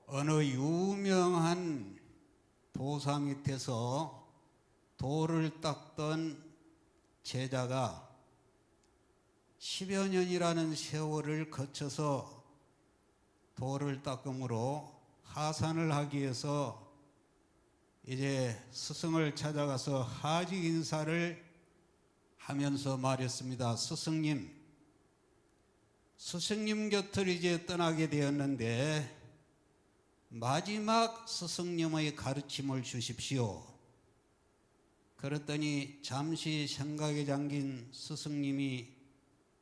어느 유명한 도사 밑에서 돌을 닦던 제자가 10여 년이라는 세월을 거쳐서 돌을 닦음으로 하산을 하기 위해서 이제 스승을 찾아가서 하직 인사를 하면서 말했습니다. 스승님 곁을 이제 떠나게 되었는데 마지막 스승님의 가르침을 주십시오. 그랬더니 잠시 생각에 잠긴 스승님이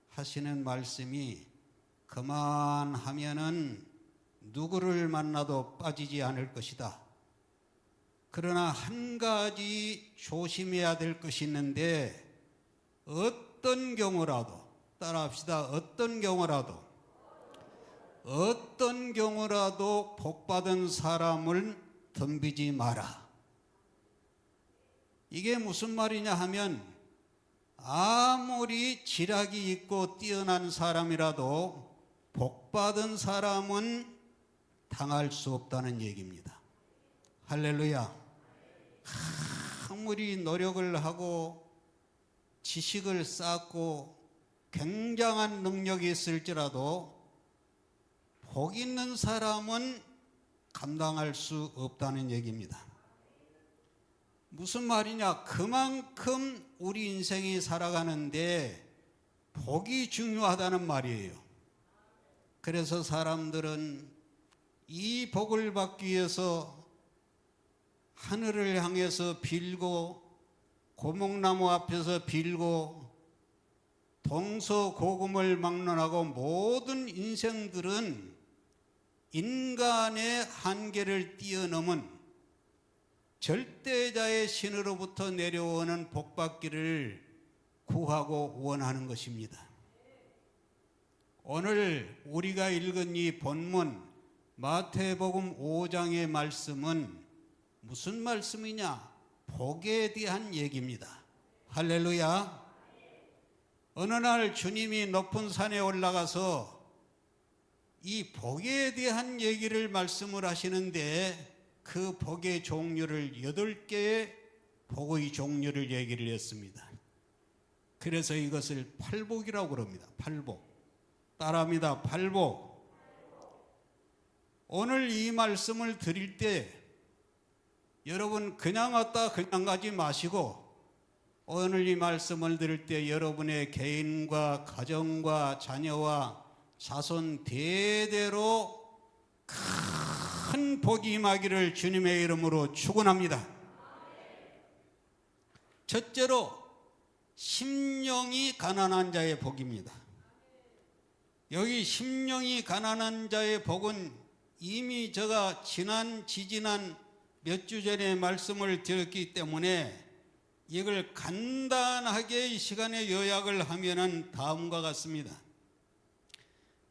하시는 말씀이 그만하면은 누구를 만나도 빠지지 않을 것이다. 그러나 한 가지 조심해야 될 것이 있는데 어떤 경우라도 따라합시다. 어떤 경우라도 복받은 사람을 덤비지 마라. 이게 무슨 말이냐 하면 아무리 지략이 있고 뛰어난 사람이라도 복받은 사람은 당할 수 없다는 얘기입니다. 할렐루야. 아무리 노력을 하고 지식을 쌓고 굉장한 능력이 있을지라도 복 있는 사람은 감당할 수 없다는 얘기입니다. 무슨 말이냐? 그만큼 우리 인생이 살아가는데 복이 중요하다는 말이에요. 그래서 사람들은 이 복을 받기 위해서 하늘을 향해서 빌고 고목나무 앞에서 빌고 동서고금을 막론하고 모든 인생들은 인간의 한계를 뛰어넘은 절대자의 신으로부터 내려오는 복받기를 구하고 원하는 것입니다. 오늘 우리가 읽은 이 본문 마태복음 5장의 말씀은 무슨 말씀이냐? 복에 대한 얘기입니다. 할렐루야. 어느 날 주님이 높은 산에 올라가서 이 복에 대한 얘기를 말씀을 하시는데 그 복의 종류를 8개의 복의 종류를 얘기를 했습니다. 그래서 이것을 팔복이라고 그럽니다. 팔복. 따라합니다. 팔복. 오늘 이 말씀을 드릴 때 여러분 그냥 왔다 그냥 가지 마시고 오늘 이 말씀을 들을 때 여러분의 개인과 가정과 자녀와 자손 대대로 큰 복이 임하기를 주님의 이름으로 축원합니다. 첫째로 심령이 가난한 자의 복입니다. 여기 심령이 가난한 자의 복은 이미 제가 지지난 몇 주 전에 말씀을 드렸기 때문에 이걸 간단하게 이 시간에 요약을 하면은 다음과 같습니다.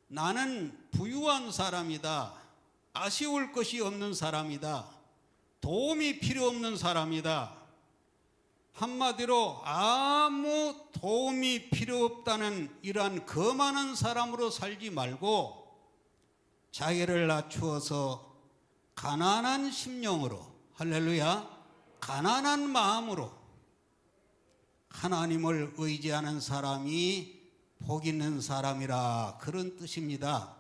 나는 부유한 사람이다. 아쉬울 것이 없는 사람이다. 도움이 필요 없는 사람이다. 한마디로 아무 도움이 필요 없다는 이러한 거만한 사람으로 살지 말고 자기를 낮추어서 가난한 심령으로, 할렐루야, 가난한 마음으로 하나님을 의지하는 사람이 복 있는 사람이라, 그런 뜻입니다.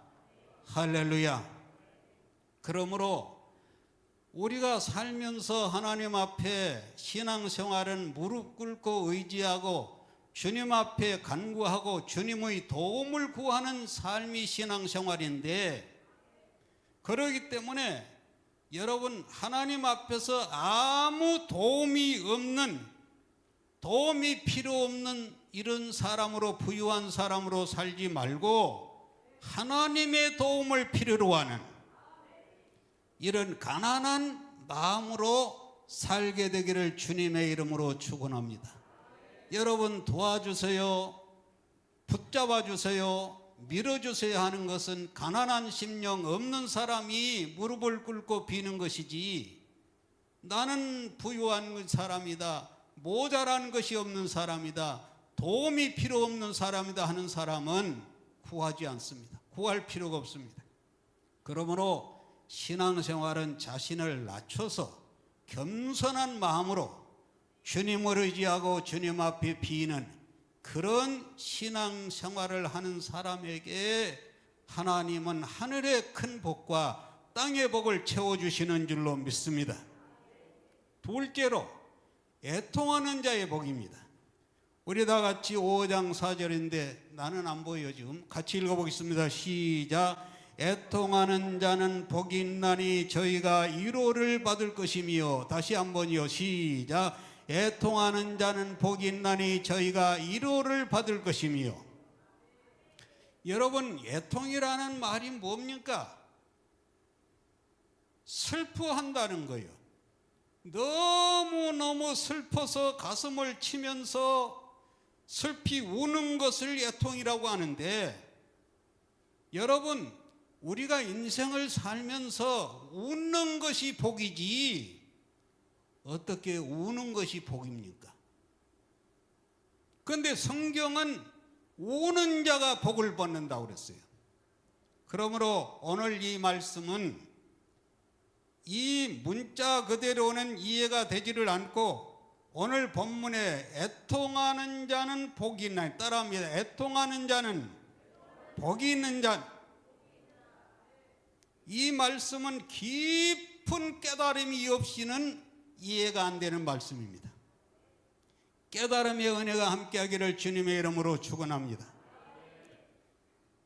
할렐루야. 그러므로 우리가 살면서 하나님 앞에 신앙생활은 무릎 꿇고 의지하고 주님 앞에 간구하고 주님의 도움을 구하는 삶이 신앙생활인데, 그렇기 때문에 여러분 하나님 앞에서 아무 도움이 필요 없는 이런 사람으로, 부유한 사람으로 살지 말고 하나님의 도움을 필요로 하는 이런 가난한 마음으로 살게 되기를 주님의 이름으로 축원합니다. 여러분 도와주세요, 붙잡아 주세요, 밀어주세요 하는 것은 가난한 심령 없는 사람이 무릎을 꿇고 비는 것이지, 나는 부유한 사람이다, 모자란 것이 없는 사람이다, 도움이 필요 없는 사람이다 하는 사람은 구하지 않습니다. 구할 필요가 없습니다. 그러므로 신앙생활은 자신을 낮춰서 겸손한 마음으로 주님을 의지하고 주님 앞에 비는 그런 신앙생활을 하는 사람에게 하나님은 하늘의 큰 복과 땅의 복을 채워주시는 줄로 믿습니다. 둘째로 애통하는 자의 복입니다. 우리 다 같이 5장 4절인데 나는 안 보여요 지금. 같이 읽어보겠습니다. 시작. 애통하는 자는 복이 있나니 저희가 위로를 받을 것이며. 다시 한번요. 시작. 애통하는 자는 복이 있나니 저희가 위로를 받을 것이며. 여러분, 애통이라는 말이 뭡니까? 슬퍼한다는 거예요. 너무너무 슬퍼서 가슴을 치면서 슬피 우는 것을 애통이라고 하는데, 여러분, 우리가 인생을 살면서 웃는 것이 복이지 어떻게 우는 것이 복입니까? 그런데 성경은 우는 자가 복을 받는다고 그랬어요. 그러므로 오늘 이 말씀은 이 문자 그대로는 이해가 되지를 않고, 오늘 본문에 애통하는 자는 복이 있나니, 따라합니다. 애통하는 자는 복이 있는 자. 이 말씀은 깊은 깨달음이 없이는 이해가 안 되는 말씀입니다. 깨달음의 은혜가 함께하기를 주님의 이름으로 축원합니다.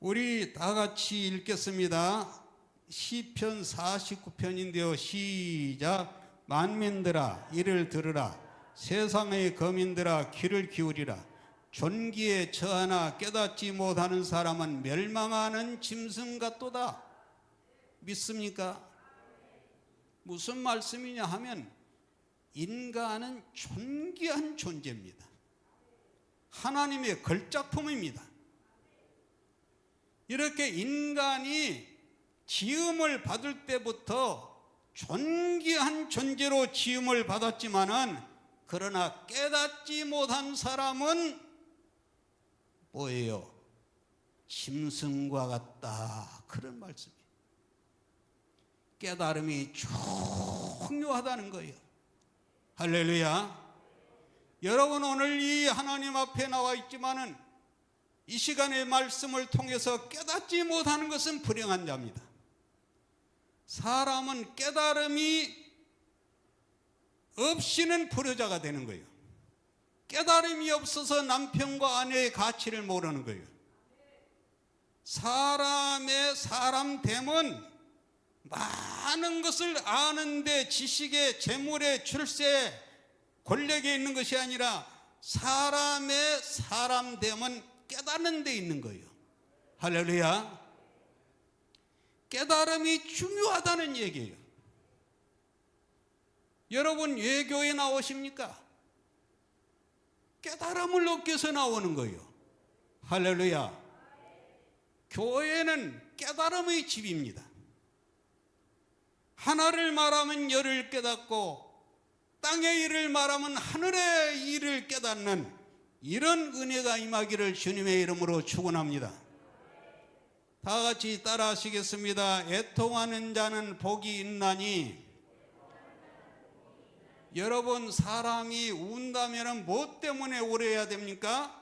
우리 다 같이 읽겠습니다. 시편 49편인데요. 시작. 만민들아 이를 들으라. 세상의 거민들아 귀를 기울이라. 존귀에 처하나 깨닫지 못하는 사람은 멸망하는 짐승 같도다. 믿습니까? 무슨 말씀이냐 하면 인간은 존귀한 존재입니다. 하나님의 걸작품입니다. 이렇게 인간이 지음을 받을 때부터 존귀한 존재로 지음을 받았지만은, 그러나 깨닫지 못한 사람은 뭐예요? 짐승과 같다. 그런 말씀이에요. 깨달음이 중요하다는 거예요. 할렐루야. 여러분, 오늘 이 하나님 앞에 나와 있지만은 이 시간의 말씀을 통해서 깨닫지 못하는 것은 불행한 자입니다. 사람은 깨달음이 없이는 불효자가 되는 거예요. 깨달음이 없어서 남편과 아내의 가치를 모르는 거예요. 사람의 사람됨은 많은 것을 아는데 지식에, 재물에, 출세에, 권력에 있는 것이 아니라 사람의 사람됨은 깨닫는 데 있는 거예요. 할렐루야. 깨달음이 중요하다는 얘기예요. 여러분, 왜 교회 나오십니까? 깨달음을 얻기 위해서 나오는 거예요. 할렐루야. 교회는 깨달음의 집입니다. 하나를 말하면 열을 깨닫고 땅의 일을 말하면 하늘의 일을 깨닫는 이런 은혜가 임하기를 주님의 이름으로 축원합니다. 다 같이 따라 하시겠습니다. 애통하는 자는 복이 있나니. 여러분, 사람이 운다면 뭐 때문에 울어야 됩니까?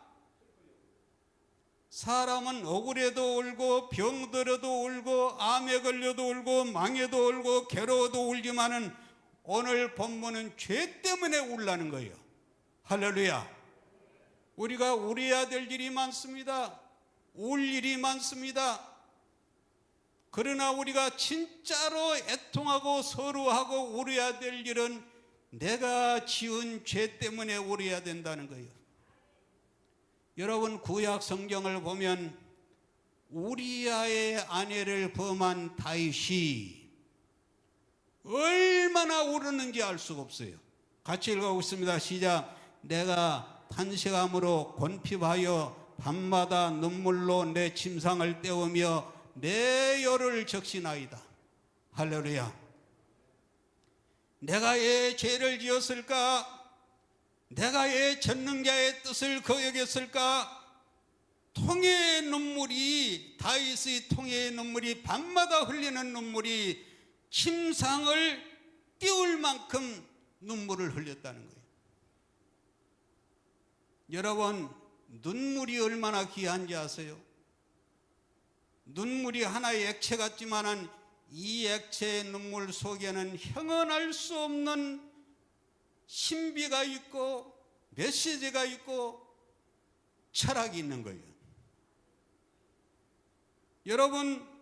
사람은 억울해도 울고 병들어도 울고 암에 걸려도 울고 망해도 울고 괴로워도 울지만은 오늘 본문은 죄 때문에 울라는 거예요. 할렐루야. 우리가 울어야 될 일이 많습니다. 울 일이 많습니다. 그러나 우리가 진짜로 애통하고 서러워하고 울어야 될 일은 내가 지은 죄 때문에 울어야 된다는 거예요. 여러분, 구약 성경을 보면 우리아의 아내를 범한 다윗이 얼마나 울었는지 알 수가 없어요. 같이 읽어보겠습니다. 시작. 내가 탄식함으로 곤핍하여 밤마다 눈물로 내 침상을 때우며 내 혀를 적시나이다. 할렐루야. 내가 왜 죄를 지었을까? 내가 왜 전능자의 뜻을 거역했을까? 통의 눈물이, 다윗의 통의 눈물이, 밤마다 흘리는 눈물이 침상을 띄울 만큼 눈물을 흘렸다는 거예요. 여러분, 눈물이 얼마나 귀한지 아세요? 눈물이 하나의 액체 같지만은 이 액체의 눈물 속에는 형언할 수 없는 신비가 있고 메시지가 있고 철학이 있는 거예요. 여러분,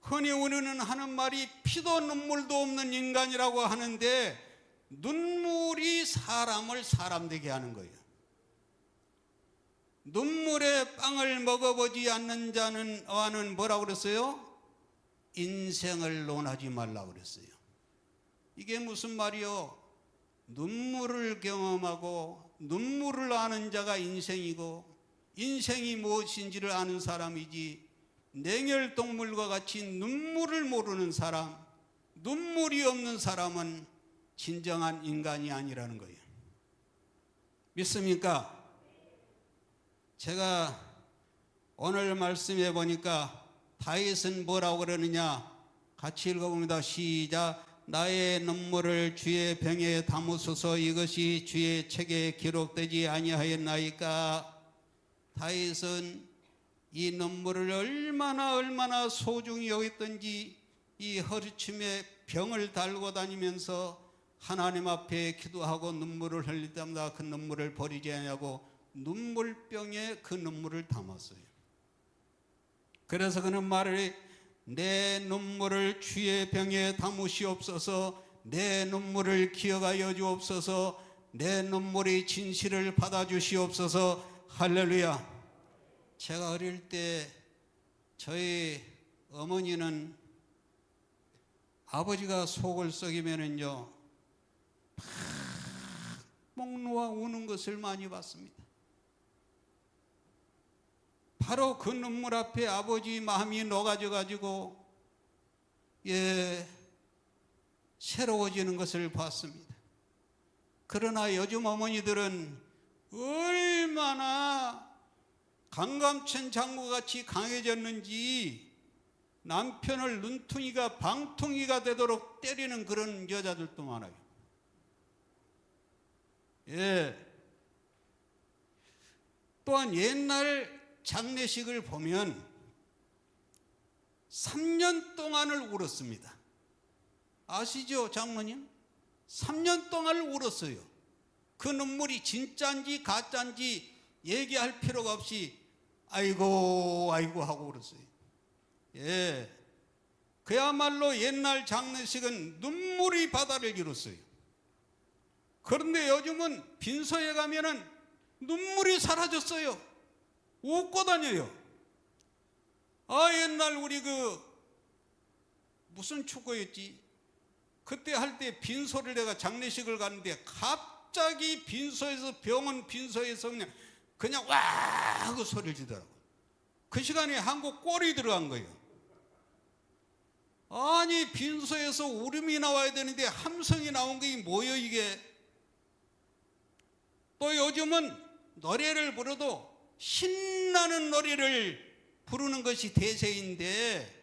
흔히 우리는 하는 말이 피도 눈물도 없는 인간이라고 하는데 눈물이 사람을 사람 되게 하는 거예요. 눈물의 빵을 먹어보지 않는 자는 뭐라고 그랬어요? 인생을 논하지 말라고 그랬어요. 이게 무슨 말이요? 눈물을 경험하고 눈물을 아는 자가 인생이고 인생이 무엇인지를 아는 사람이지, 냉혈동물과 같이 눈물을 모르는 사람, 눈물이 없는 사람은 진정한 인간이 아니라는 거예요. 믿습니까? 제가 오늘 말씀해 보니까 다윗은 뭐라고 그러느냐, 같이 읽어봅니다. 시작. 나의 눈물을 주의 병에 담으소서, 이것이 주의 책에 기록되지 아니하였나이까. 다윗은 이 눈물을 얼마나 소중히 여겼던지, 이 허리춤에 병을 달고 다니면서 하나님 앞에 기도하고 눈물을 흘릴 때마다 그 눈물을 버리지 않냐고 눈물병에 그 눈물을 담았어요. 그래서 그는 말을, 내 눈물을 주의 병에 담으시옵소서, 내 눈물을 기억하여 주옵소서, 내 눈물의 진실을 받아주시옵소서. 할렐루야. 제가 어릴 때 저희 어머니는 아버지가 속을 썩이면은요 목 놓아 우는 것을 많이 봤습니다. 바로 그 눈물 앞에 아버지 마음이 녹아져 가지고 새로워지는 것을 봤습니다. 그러나 요즘 어머니들은 얼마나 강감천 장구같이 강해졌는지 남편을 눈퉁이가 방퉁이가 되도록 때리는 그런 여자들도 많아요. 또한 옛날 장례식을 보면 3년 동안을 울었습니다. 아시죠, 장모님? 3년 동안을 울었어요. 그 눈물이 진짜인지 가짜인지 얘기할 필요가 없이 아이고 아이고 하고 울었어요. 그야말로 옛날 장례식은 눈물이 바다를 이뤘어요. 그런데 요즘은 빈소에 가면은 눈물이 사라졌어요. 웃고 다녀요. 옛날 우리 무슨 축구였지? 그때 할 때 빈소를 내가 장례식을 가는데 갑자기 빈소에서, 병원 빈소에서 그냥 와 하고 소리를 지더라고요. 그 시간에 한국 골이 들어간 거예요. 아니, 빈소에서 울음이 나와야 되는데 함성이 나온 게 뭐예요 이게? 또 요즘은 노래를 불러도 신나는 노래를 부르는 것이 대세인데,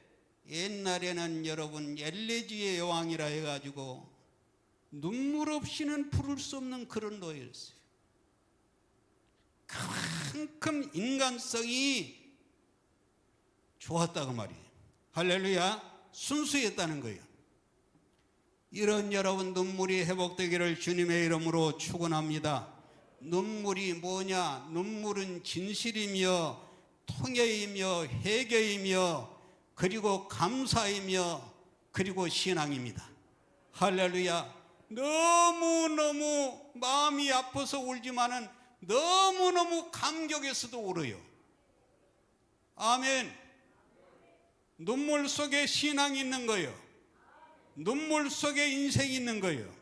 옛날에는 여러분 엘레지의 여왕이라 해가지고 눈물 없이는 부를 수 없는 그런 노래였어요. 그만큼 인간성이 좋았다고 말이에요. 할렐루야. 순수했다는 거예요. 이런 여러분 눈물이 회복되기를 주님의 이름으로 축원합니다. 눈물이 뭐냐? 눈물은 진실이며 통회이며 회개이며 그리고 감사이며 그리고 신앙입니다. 할렐루야. 너무너무 마음이 아파서 울지만은 너무너무 감격해서도 울어요. 아멘. 눈물 속에 신앙이 있는 거예요. 눈물 속에 인생이 있는 거예요.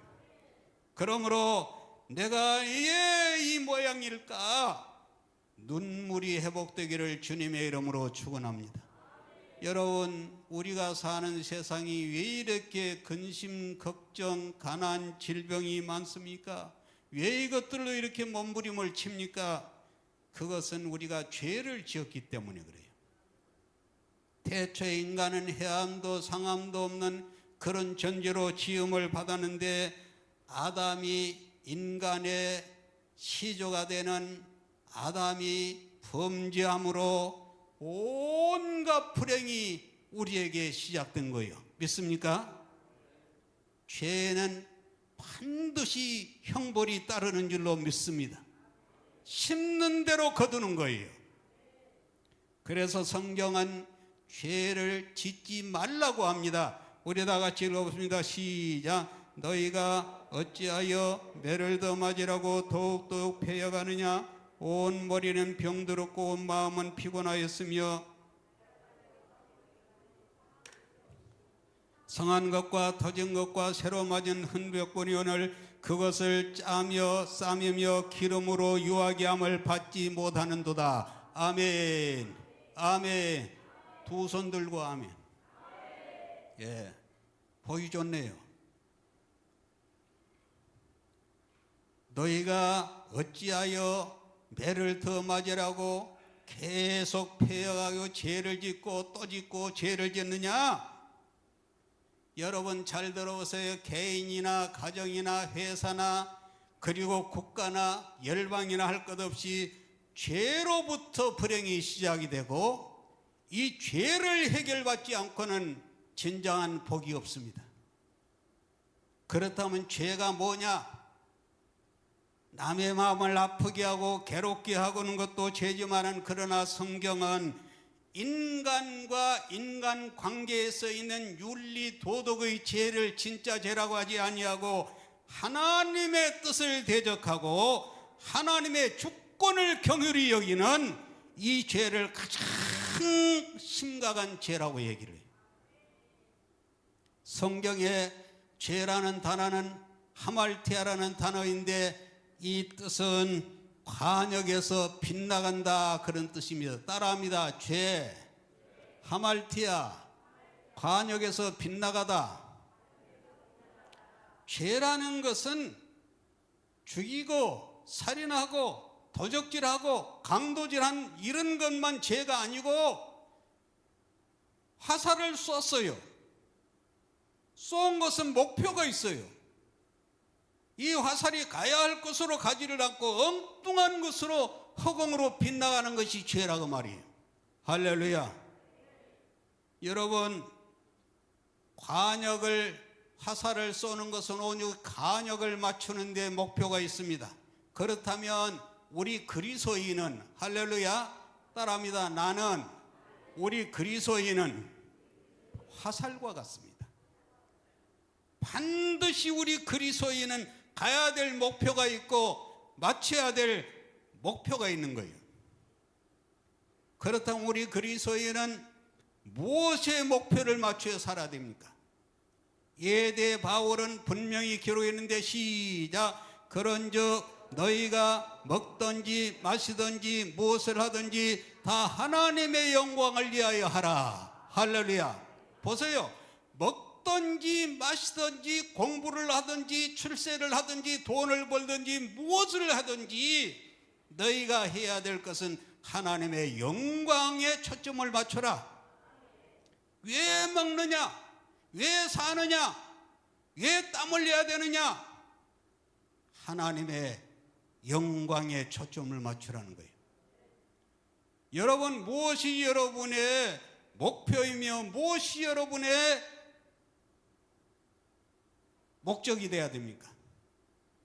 그러므로 내가 왜 이 모양일까? 눈물이 회복되기를 주님의 이름으로 축원합니다. 여러분, 우리가 사는 세상이 왜 이렇게 근심, 걱정, 가난, 질병이 많습니까? 왜 이것들로 이렇게 몸부림을 칩니까? 그것은 우리가 죄를 지었기 때문에 그래요. 태초에 인간은 해함도 상함도 없는 그런 존재로 지음을 받았는데 아담이 인간의 시조가 되는 아담이 범죄함으로 온갖 불행이 우리에게 시작된 거예요. 믿습니까? 죄는 반드시 형벌이 따르는 줄로 믿습니다. 심는 대로 거두는 거예요. 그래서 성경은 죄를 짓지 말라고 합니다. 우리 다 같이 읽어보겠습니다. 시작. 너희가 어찌하여 매를 더 맞으라고 더욱더욱 패여가느냐. 온 머리는 병들었고 온 마음은 피곤하였으며 성한 것과 터진 것과 새로 맞은 흔벽보니 오늘 그것을 짜며 싸매며 기름으로 유하게 함을 받지 못하는도다. 아멘. 아멘. 두 손 들고 아멘. 예, 보기 좋네요. 너희가 어찌하여 매를 더 맞으라고 계속 패여가고 죄를 짓고 또 짓고 죄를 짓느냐? 여러분 잘 들어보세요. 개인이나 가정이나 회사나 그리고 국가나 열방이나 할 것 없이 죄로부터 불행이 시작이 되고 이 죄를 해결받지 않고는 진정한 복이 없습니다. 그렇다면 죄가 뭐냐? 남의 마음을 아프게 하고 괴롭게 하고는 것도 죄지만은 그러나 성경은 인간과 인간 관계에서 있는 윤리 도덕의 죄를 진짜 죄라고 하지 아니하고 하나님의 뜻을 대적하고 하나님의 주권을 경휼히 여기는 이 죄를 가장 심각한 죄라고 얘기를 해요. 성경에 죄라는 단어는 하말티아라는 단어인데 이 뜻은 관역에서 빗나간다 그런 뜻입니다. 따라합니다. 죄, 하말티아, 관역에서 빗나가다. 죄라는 것은 죽이고 살인하고 도적질하고 강도질한 이런 것만 죄가 아니고 화살을 쐈어요. 쏜 것은 목표가 있어요. 이 화살이 가야 할 것으로 가지를 않고 엉뚱한 것으로 허공으로 빗나가는 것이 죄라고 말이에요. 할렐루야. 여러분, 화살을 쏘는 것은 오직 관역을 맞추는 데 목표가 있습니다. 그렇다면 우리 그리스도인은, 할렐루야, 따라합니다. 나는, 우리 그리스도인은 화살과 같습니다. 반드시 우리 그리스도인은 가야 될 목표가 있고 맞춰야 될 목표가 있는 거예요. 그렇다면 우리 그리스도인은 무엇의 목표를 맞춰 살아야 됩니까? 이에 대해 바울은 분명히 기록했는데 시작. 그런즉 너희가 먹든지 마시든지 무엇을 하든지 다 하나님의 영광을 위하여 하라. 할렐루야. 보세요. 먹든지 마시든지 공부를 하든지 출세를 하든지 돈을 벌든지 무엇을 하든지 너희가 해야 될 것은 하나님의 영광에 초점을 맞춰라. 왜 먹느냐? 왜 사느냐? 왜 땀 흘려야 되느냐? 하나님의 영광에 초점을 맞추라는 거예요. 여러분, 무엇이 여러분의 목표이며 무엇이 여러분의 목적이 돼야 됩니까?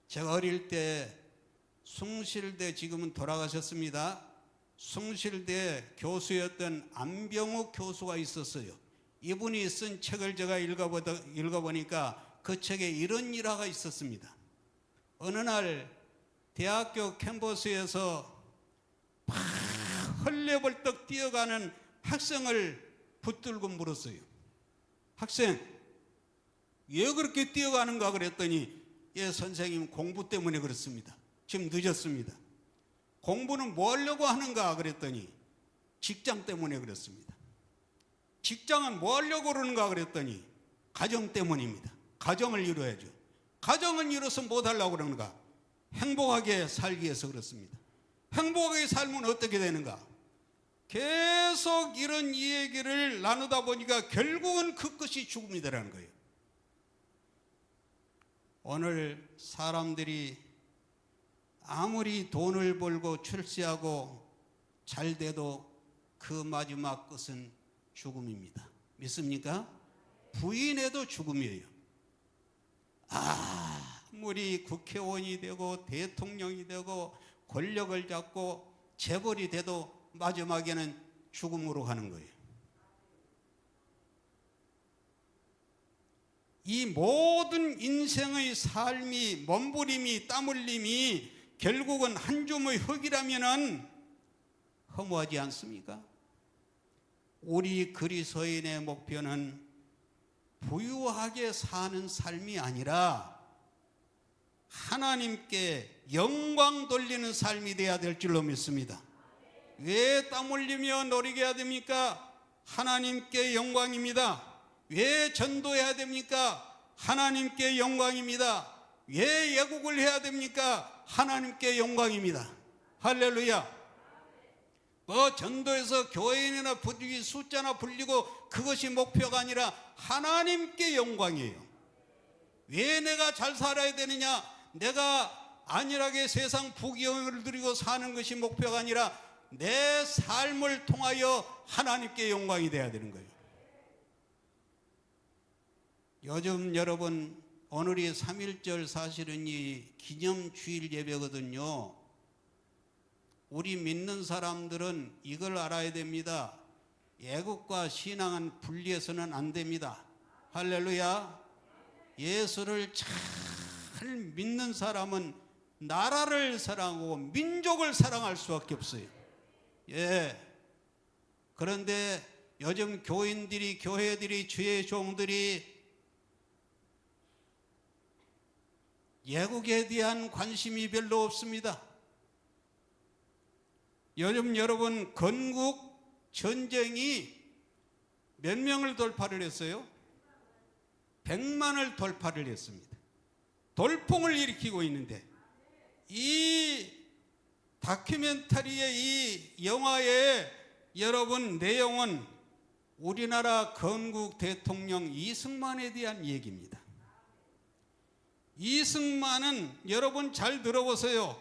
제가 어릴 때 숭실대, 지금은 돌아가셨습니다. 숭실대 교수였던 안병욱 교수가 있었어요. 이분이 쓴 책을 제가 읽어보니까 그 책에 이런 일화가 있었습니다. 어느 날 대학교 캠퍼스에서 막 헐레벌떡 뛰어가는 학생을 붙들고 물었어요. 학생, 왜 그렇게 뛰어가는가 그랬더니 예, 선생님, 공부 때문에 그렇습니다. 지금 늦었습니다. 공부는 뭐 하려고 하는가 그랬더니 직장 때문에 그렇습니다. 직장은 뭐 하려고 그러는가 그랬더니 가정 때문입니다. 가정을 이루어야죠. 가정은 이뤄서 못 하려고 그러는가? 행복하게 살기 위해서 그렇습니다. 행복하게 살면 어떻게 되는가? 계속 이런 이 얘기를 나누다 보니까 결국은 그 끝이 죽음이라는 거예요. 오늘 사람들이 아무리 돈을 벌고 출세하고 잘 돼도 그 마지막 끝은 죽음입니다. 믿습니까? 부인해도 죽음이에요. 아무리 국회의원이 되고 대통령이 되고 권력을 잡고 재벌이 돼도 마지막에는 죽음으로 가는 거예요. 이 모든 인생의 삶이, 몸부림이, 땀 흘림이 결국은 한 줌의 흙이라면은 허무하지 않습니까? 우리 그리스도인의 목표는 부유하게 사는 삶이 아니라 하나님께 영광 돌리는 삶이 되어야 될 줄로 믿습니다. 왜 땀 흘리며 노리게 해야 됩니까? 하나님께 영광입니다. 왜 전도해야 됩니까? 하나님께 영광입니다. 왜 애국을 해야 됩니까? 하나님께 영광입니다. 할렐루야. 전도해서 교회인이나 부르기 숫자나 불리고 그것이 목표가 아니라 하나님께 영광이에요. 왜 내가 잘 살아야 되느냐? 내가 안일하게 세상 부귀영화를 누리고 사는 것이 목표가 아니라 내 삶을 통하여 하나님께 영광이 돼야 되는 거예요. 요즘 여러분, 오늘이 3.1절 사실은 이 기념주일 예배거든요. 우리 믿는 사람들은 이걸 알아야 됩니다. 애국과 신앙은 분리해서는 안 됩니다. 할렐루야. 예수를 잘 믿는 사람은 나라를 사랑하고 민족을 사랑할 수밖에 없어요. 예. 그런데 요즘 교인들이, 교회들이, 주의 종들이 애국에 대한 관심이 별로 없습니다. 요즘 여러분, 건국 전쟁이 몇 명을 돌파를 했어요? 100만을 돌파를 했습니다. 돌풍을 일으키고 있는데 이 다큐멘터리의 이 영화의 여러분 내용은 우리나라 건국 대통령 이승만에 대한 얘기입니다. 이승만은 여러분 잘 들어보세요.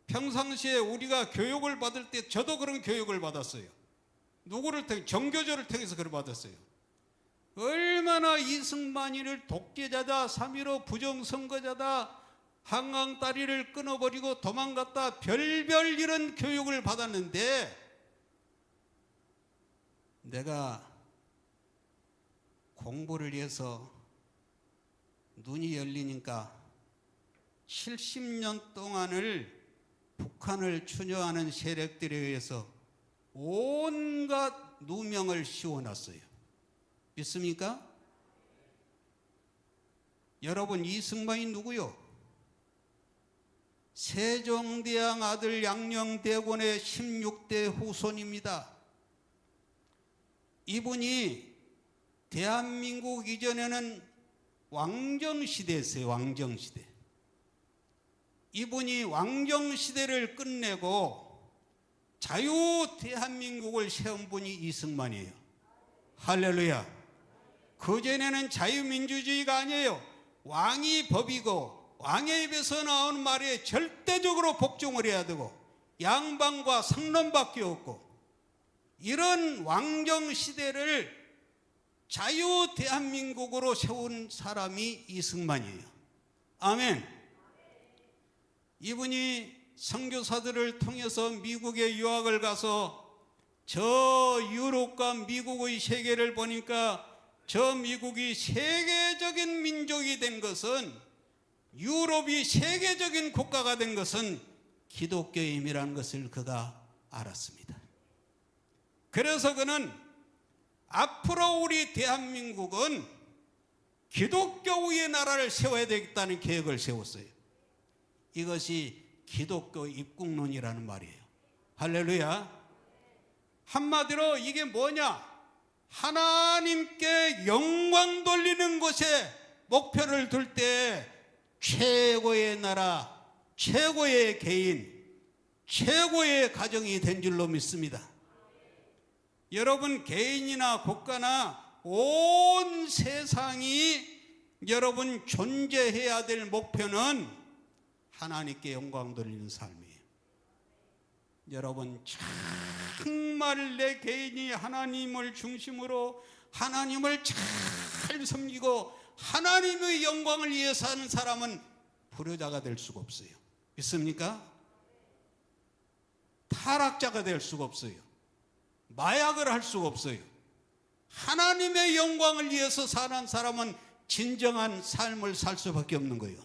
평상시에 우리가 교육을 받을 때 저도 그런 교육을 받았어요. 누구를 통해? 정교조를 통해서 그걸 받았어요. 얼마나 이승만이를 독재자다, 3.15 부정선거자다, 한강다리를 끊어버리고 도망갔다, 별별 이런 교육을 받았는데 내가 공부를 해서 눈이 열리니까 70년 동안을 북한을 추녀하는 세력들에 의해서 온갖 누명을 씌워놨어요. 믿습니까? 여러분, 이승만이 누구요? 세종대왕 아들 양녕대군의 16대 후손입니다. 이분이 대한민국 이전에는 왕정시대였어요. 왕정시대. 이분이 왕정시대를 끝내고 자유 대한민국을 세운 분이 이승만이에요. 할렐루야. 그전에는 자유민주주의가 아니에요. 왕이 법이고 왕의 입에서 나오는 말에 절대적으로 복종을 해야 되고 양반과 상론밖에 없고 이런 왕정시대를 자유 대한민국으로 세운 사람이 이승만이에요. 아멘. 이분이 선교사들을 통해서 미국에 유학을 가서 저 유럽과 미국의 세계를 보니까 저 미국이 세계적인 민족이 된 것은, 유럽이 세계적인 국가가 된 것은 기독교임이라는 것을 그가 알았습니다. 그래서 그는 앞으로 우리 대한민국은 기독교의 나라를 세워야 되겠다는 계획을 세웠어요. 이것이 기독교 입국론이라는 말이에요. 할렐루야. 한마디로 이게 뭐냐? 하나님께 영광 돌리는 것에 목표를 둘 때 최고의 나라, 최고의 개인, 최고의 가정이 된 줄로 믿습니다. 여러분, 개인이나 국가나 온 세상이 여러분 존재해야 될 목표는 하나님께 영광 돌리는 삶이에요. 여러분 정말 내 개인이 하나님을 중심으로 하나님을 잘 섬기고 하나님의 영광을 위해서 사는 사람은 불효자가 될 수가 없어요. 믿습니까? 타락자가 될 수가 없어요. 마약을 할 수가 없어요. 하나님의 영광을 위해서 사는 사람은 진정한 삶을 살 수밖에 없는 거예요.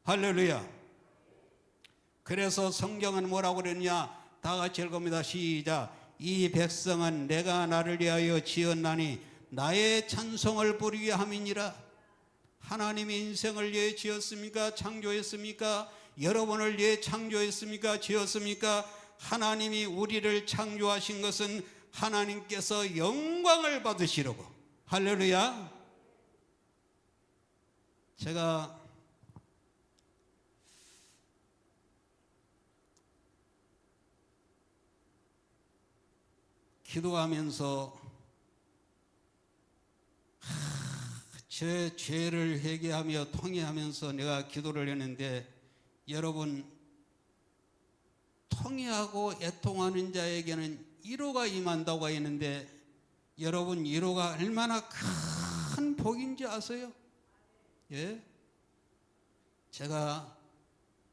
할렐루야. 그래서 성경은 뭐라고 그랬냐? 다 같이 읽습니다. 시작. 이 백성은 내가 나를 위하여 지었나니 나의 찬송을 부르게 함이니라. 하나님이 인생을 위해 지었습니까? 창조했습니까? 여러분을 위해 창조했습니까? 지었습니까? 하나님이 우리를 창조하신 것은 하나님께서 영광을 받으시려고. 할렐루야. 제가 기도하면서 제 죄를 회개하며 통회하면서 내가 기도를 했는데, 여러분 통회하고 애통하는 자에게는 위로가 임한다고 했는데, 여러분 위로가 얼마나 큰 복인지 아세요? 예? 제가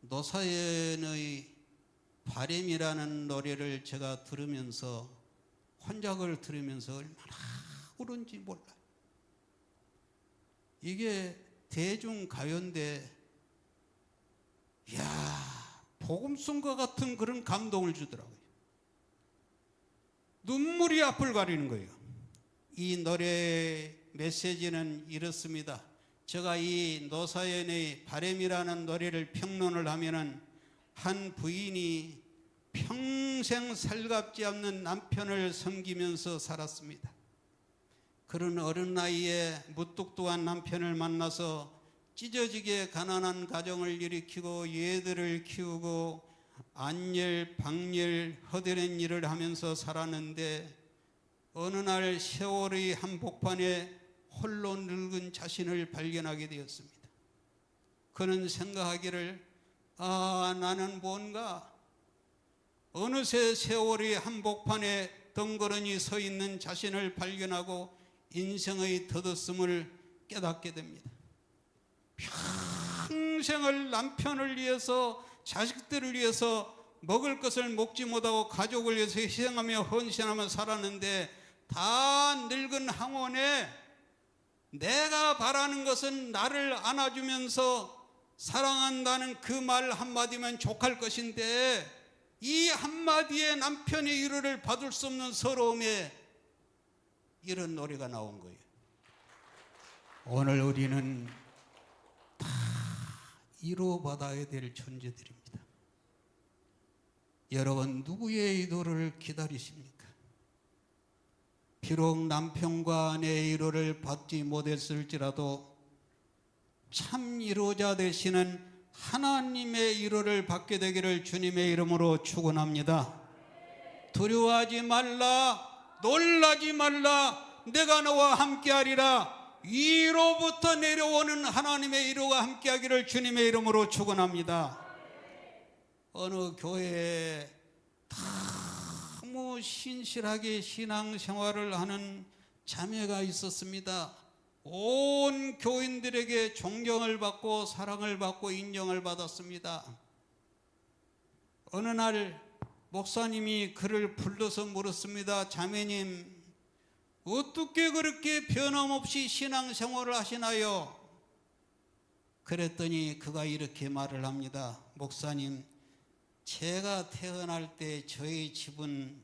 노사연의 바람이라는 노래를 제가 들으면서, 혼작을 들으면서 얼마나 울은지 몰라요. 이게 대중가요인데, 이야, 복음송과 같은 그런 감동을 주더라고요. 눈물이 앞을 가리는 거예요. 이 노래의 메시지는 이렇습니다. 제가 이 노사연의 바람이라는 노래를 평론을 하면은, 한 부인이 평생 살갑지 않는 남편을 섬기면서 살았습니다. 그런 어린 나이에 무뚝뚝한 남편을 만나서 찢어지게 가난한 가정을 일으키고 얘들을 키우고 안일, 방일, 허드렛 일을 하면서 살았는데, 어느 날 세월의 한복판에 홀로 늙은 자신을 발견하게 되었습니다. 그는 생각하기를, 나는 뭔가 어느새 세월의 한복판에 덩그러니 서 있는 자신을 발견하고 인생의 덧없음을 깨닫게 됩니다. 평생을 남편을 위해서, 자식들을 위해서 먹을 것을 먹지 못하고 가족을 위해서 희생하며 헌신하며 살았는데, 다 늙은 항원에 내가 바라는 것은 나를 안아주면서 사랑한다는 그 말 한마디면 족할 것인데, 이 한마디에 남편의 위로를 받을 수 없는 서러움에 이런 노래가 나온 거예요. 오늘 우리는 다 위로받아야 될 존재들입니다. 여러분, 누구의 위로를 기다리십니까? 비록 남편과 아내의 위로를 받지 못했을지라도 참 위로자 되시는 하나님의 위로를 받게 되기를 주님의 이름으로 축원합니다. 두려워하지 말라, 놀라지 말라, 내가 너와 함께하리라. 위로부터 내려오는 하나님의 위로가 함께하기를 주님의 이름으로 축원합니다. 어느 교회에 너무 신실하게 신앙생활을 하는 자매가 있었습니다. 온 교인들에게 존경을 받고 사랑을 받고 인정을 받았습니다. 어느 날 목사님이 그를 불러서 물었습니다. 자매님, 어떻게 그렇게 변함없이 신앙생활을 하시나요? 그랬더니 그가 이렇게 말을 합니다. 목사님, 제가 태어날 때 저희 집은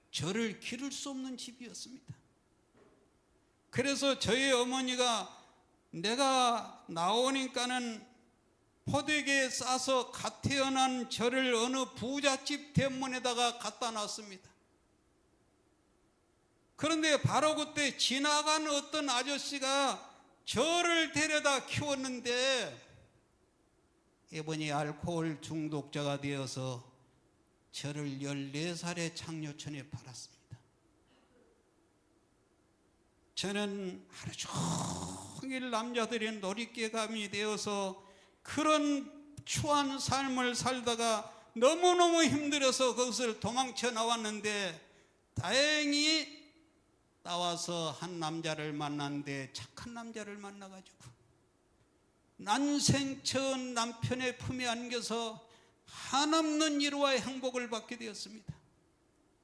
저를 기를 수 없는 집이었습니다. 그래서 저희 어머니가 내가 나오니까는 포대기에 싸서 갓 태어난 저를 어느 부잣집 대문에다가 갖다 놨습니다. 그런데 바로 그때 지나간 어떤 아저씨가 저를 데려다 키웠는데, 이번이 알코올 중독자가 되어서 저를 14살의 창녀촌에 팔았습니다. 저는 하루 종일 남자들의 놀이개감이 되어서 그런 추한 삶을 살다가 너무너무 힘들어서 그것을 도망쳐 나왔는데, 다행히 나와서 한 남자를 만났는데 착한 남자를 만나가지고 난생 처음 남편의 품에 안겨서 한없는 위로와 행복을 받게 되었습니다.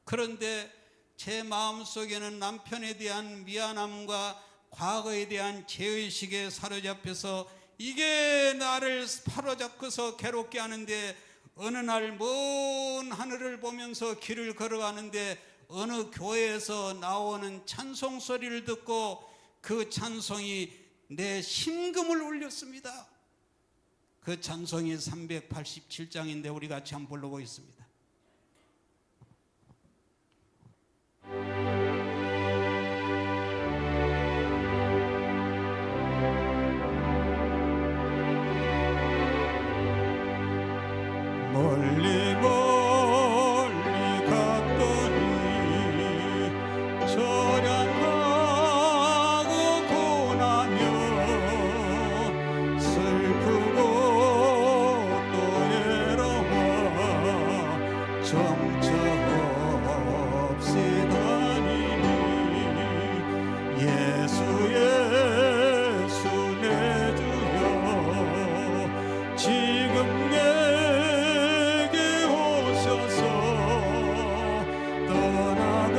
그런데 제 마음속에는 남편에 대한 미안함과 과거에 대한 죄의식에 사로잡혀서 이게 나를 사로잡고서 괴롭게 하는데, 어느 날 먼 하늘을 보면서 길을 걸어가는데 어느 교회에서 나오는 찬송 소리를 듣고 그 찬송이 내 심금을 울렸습니다. 그 찬송이 387장인데 우리 같이 한번 불러보겠습니다. 멀리 멀리 갔더니 저량하고 고나며 슬프고 또 외로워 정처 없이 다니니 예수 예수 내 주여 지금 내게 오셔서 떠나가지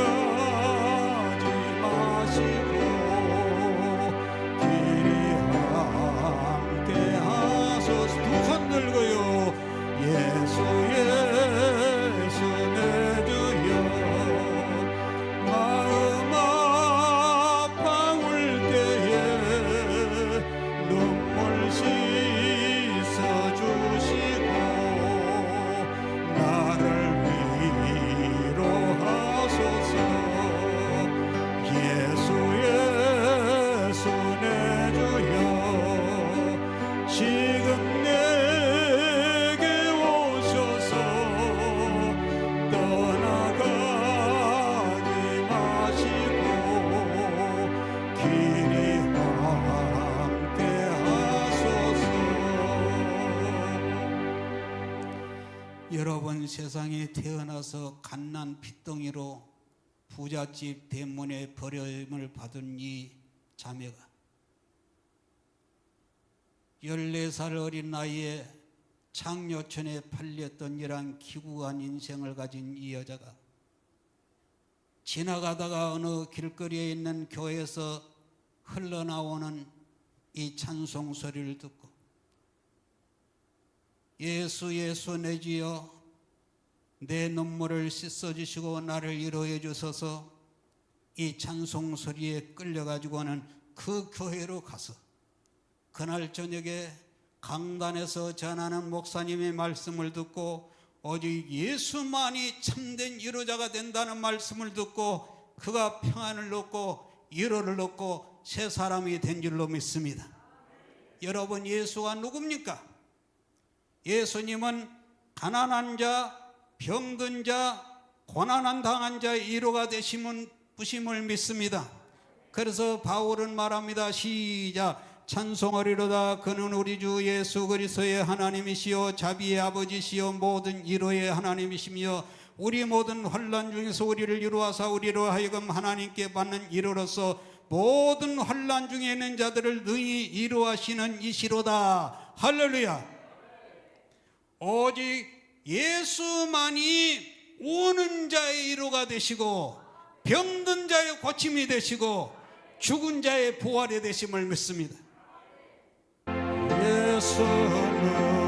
마시고 길이 함께 하소서. 두 손 들고요. 예수 예수 내 주여 마음 아파 울 때에 눈물 씻어 주시고 나를 위로하소서. 예수 예수 내 주여 지금 내게 오셔서 떠나가지 마시고 길이 함께 하소서. 여러분, 세상에 태어나서 갓난 핏덩이로 부잣집 대문에 버림을 받은 이 자매가 14살 어린 나이에 장려촌에 팔렸던 이러한 기구한 인생을 가진 이 여자가 지나가다가 어느 길거리에 있는 교회에서 흘러나오는 이 찬송 소리를 듣고 예수 예수 내 주여 내 눈물을 씻어주시고 나를 위로해 주셔서 이 찬송 소리에 끌려가지고는 그 교회로 가서 그날 저녁에 강단에서 전하는 목사님의 말씀을 듣고 오직 예수만이 참된 위로자가 된다는 말씀을 듣고 그가 평안을 얻고 위로를 얻고 새 사람이 된 줄로 믿습니다. 여러분, 예수가 누굽니까? 예수님은 가난한 자, 병든 자, 고난한 당한 자의 위로가 되심을 믿습니다. 그래서 바울은 말합니다. 시작. 찬송하리로다. 그는 우리 주 예수 그리스도의 하나님이시요 자비의 아버지시요 모든 위로의 하나님이시며 우리 모든 환난 중에서 우리를 위로하사 우리로 하여금 하나님께 받는 위로로서 모든 환난 중에 있는 자들을 능히 위로하시는 이시로다. 할렐루야. 오직 예수만이 오는 자의 위로가 되시고 병든 자의 고침이 되시고 죽은 자의 부활이 되심을 믿습니다. 예수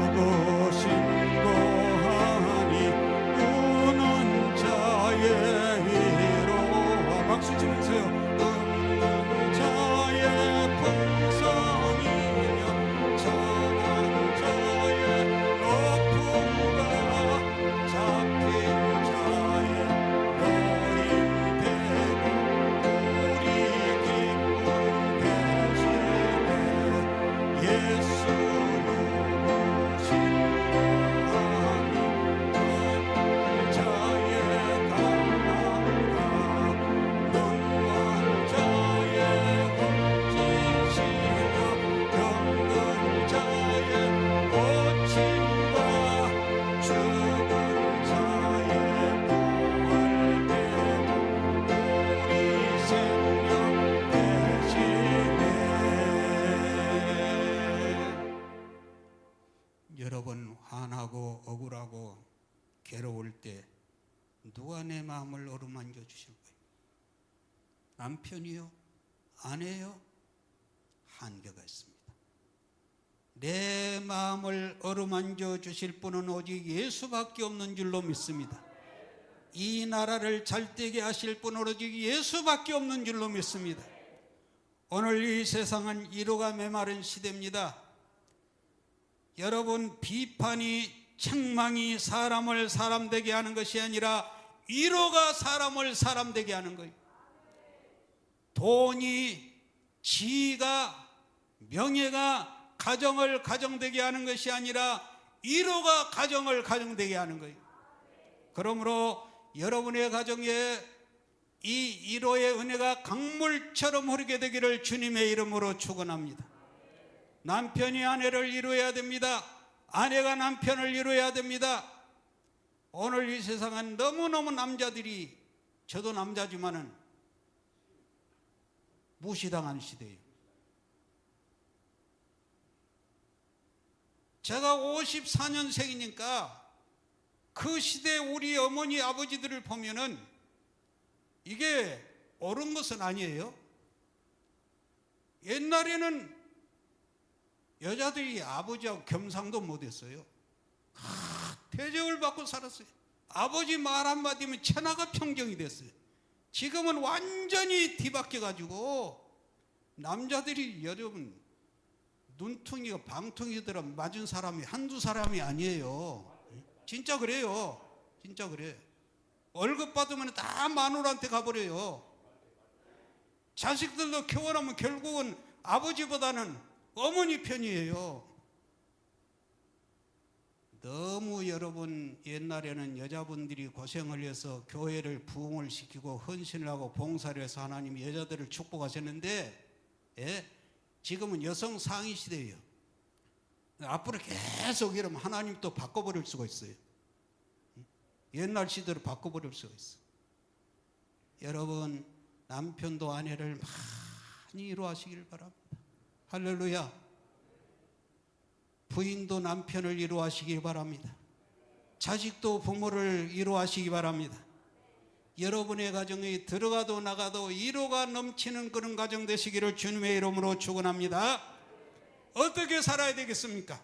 누구신고 하니 우는 자의 위로와 박수 치면서요. 웃는 자의 풍성이며 전한 자의 높음과 잡힌 자의 노임되고 우리 기쁨 되시네. 예수 자의 강함과 눈과 여러분 화나고 억울하고 괴로울 때 누가 내 마음을 어루만져 주실 거예요? 남편이요? 아내요? 한계가 있습니다. 내 마음을 어루만져 주실 분은 오직 예수밖에 없는 줄로 믿습니다. 이 나라를 잘되게 하실 분은 오직 예수밖에 없는 줄로 믿습니다. 오늘 이 세상은 이로가 메마른 시대입니다. 여러분, 비판이 책망이 사람을 사람되게 하는 것이 아니라 위로가 사람을 사람되게 하는 거예요. 돈이, 지위가, 명예가 가정을 가정되게 하는 것이 아니라 위로가 가정을 가정되게 하는 거예요. 그러므로 여러분의 가정에 이 위로의 은혜가 강물처럼 흐르게 되기를 주님의 이름으로 축원합니다. 남편이 아내를 위로해야 됩니다. 아내가 남편을 위로해야 됩니다. 오늘 이 세상은 너무너무 남자들이, 저도 남자지만은 무시당하는 시대예요. 제가 54년생이니까 그 시대 우리 어머니 아버지들을 보면은 이게 옳은 것은 아니에요. 옛날에는 여자들이 아버지하고 겸상도 못했어요. 대접을 받고 살았어요. 아버지 말 한마디면 천하가 평정이 됐어요. 지금은 완전히 뒤바뀌어가지고 남자들이, 여러분, 눈퉁이가 방퉁이더라 맞은 사람이 한두 사람이 아니에요. 진짜 그래요. 진짜 그래. 월급 받으면 다 마누라한테 가버려요. 자식들도 결혼하면 결국은 아버지보다는 어머니 편이에요. 너무 여러분, 옛날에는 여자분들이 고생을 해서 교회를 부흥을 시키고 헌신을 하고 봉사를 해서 하나님이 여자들을 축복하셨는데, 지금은 여성 상위 시대예요. 앞으로 계속 이러면 하나님 또 바꿔버릴 수가 있어요. 옛날 시대로 바꿔버릴 수가 있어요. 여러분, 남편도 아내를 많이 위로하시길 바랍니다. 할렐루야. 부인도 남편을 위로하시기 바랍니다. 자식도 부모를 위로하시기 바랍니다. 여러분의 가정에 들어가도 나가도 위로가 넘치는 그런 가정 되시기를 주님의 이름으로 축원합니다. 어떻게 살아야 되겠습니까?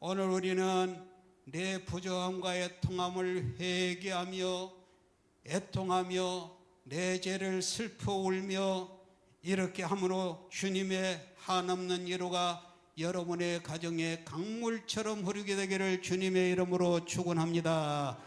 오늘 우리는 내 부족함과 애통함을 회개하며 애통하며 내 죄를 슬퍼 울며 이렇게 함으로 주님의 한없는 위로가 여러분의 가정에 강물처럼 흐르게 되기를 주님의 이름으로 축원합니다.